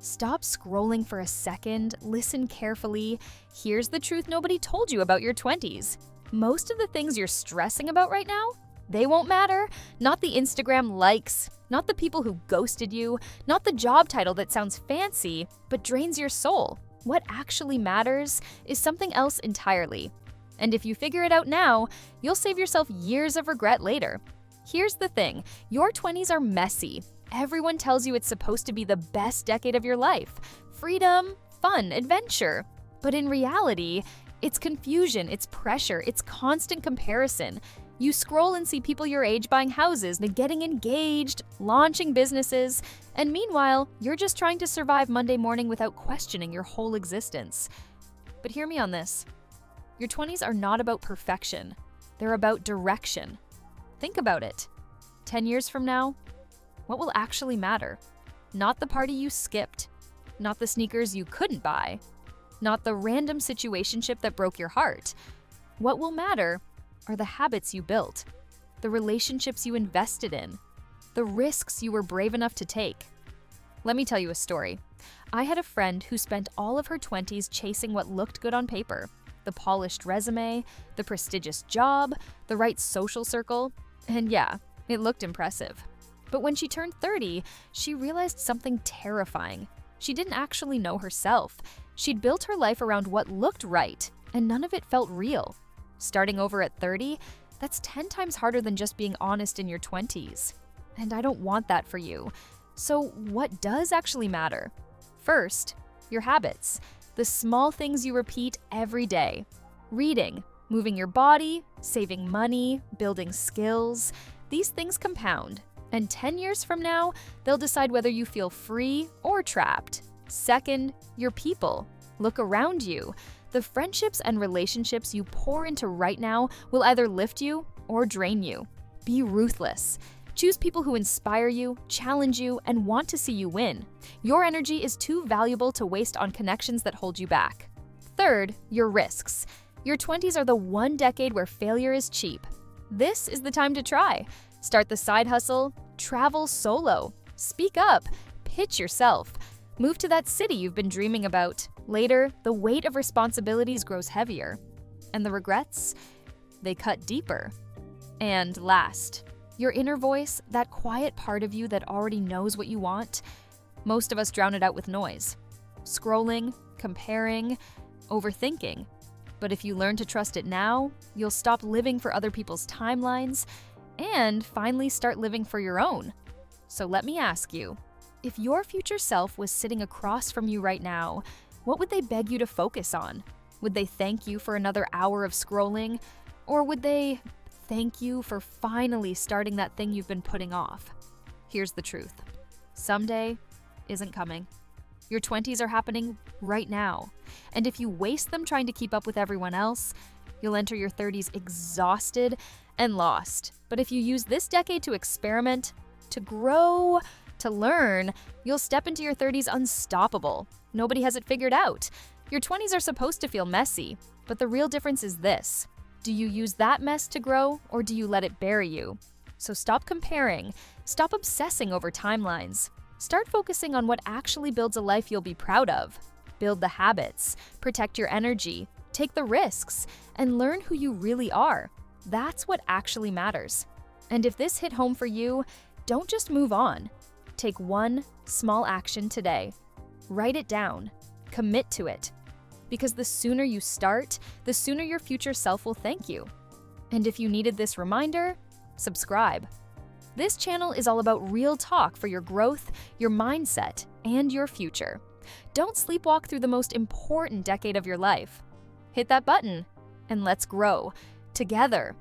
Stop scrolling for a second, listen carefully. Here's the truth nobody told you about your 20s. Most of the things you're stressing about right now, they won't matter. Not the Instagram likes, not the people who ghosted you, not the job title that sounds fancy but drains your soul. What actually matters is something else entirely. And if you figure it out now, you'll save yourself years of regret later. Here's the thing, your 20s are messy. Everyone tells you it's supposed to be the best decade of your life. Freedom, fun, adventure. But in reality, it's confusion, it's pressure, it's constant comparison. You scroll and see people your age buying houses, getting engaged, launching businesses, and meanwhile, you're just trying to survive Monday morning without questioning your whole existence. But hear me on this. Your 20s are not about perfection. They're about direction. Think about it. 10 years from now, what will actually matter? Not the party you skipped, not the sneakers you couldn't buy, not the random situationship that broke your heart. What will matter are the habits you built, the relationships you invested in, the risks you were brave enough to take. Let me tell you a story. I had a friend who spent all of her 20s chasing what looked good on paper, the polished resume, the prestigious job, the right social circle, and yeah, it looked impressive. But when she turned 30, she realized something terrifying. She didn't actually know herself. She'd built her life around what looked right, and none of it felt real. Starting over at 30, that's 10 times harder than just being honest in your 20s. And I don't want that for you. So what does actually matter? First, your habits. The small things you repeat every day. Reading, moving your body, saving money, building skills. These things compound. And 10 years from now, they'll decide whether you feel free or trapped. Second, your people. Look around you. The friendships and relationships you pour into right now will either lift you or drain you. Be ruthless. Choose people who inspire you, challenge you, and want to see you win. Your energy is too valuable to waste on connections that hold you back. Third, your risks. Your 20s are the one decade where failure is cheap. This is the time to try. Start the side hustle, travel solo, speak up, pitch yourself, move to that city you've been dreaming about. Later, the weight of responsibilities grows heavier, and the regrets, they cut deeper. And last, your inner voice, that quiet part of you that already knows what you want, most of us drown it out with noise. Scrolling, comparing, overthinking. But if you learn to trust it now, you'll stop living for other people's timelines and finally start living for your own. So let me ask you, if your future self was sitting across from you right now, what would they beg you to focus on? Would they thank you for another hour of scrolling? Or would they thank you for finally starting that thing you've been putting off? Here's the truth. Someday isn't coming. Your 20s are happening right now. And if you waste them trying to keep up with everyone else, you'll enter your 30s exhausted and lost. But if you use this decade to experiment, to grow, to learn, you'll step into your 30s unstoppable. Nobody has it figured out. Your 20s are supposed to feel messy, but the real difference is this. Do you use that mess to grow, or do you let it bury you? So stop comparing. Stop obsessing over timelines. Start focusing on what actually builds a life you'll be proud of. Build the habits, protect your energy, take the risks, and learn who you really are. That's what actually matters. And if this hit home for you, don't just move on. Take one small action today. Write it down. Commit to it. Because the sooner you start, the sooner your future self will thank you. And if you needed this reminder, subscribe. This channel is all about real talk for your growth, your mindset, and your future. Don't sleepwalk through the most important decade of your life. Hit that button, and let's grow together.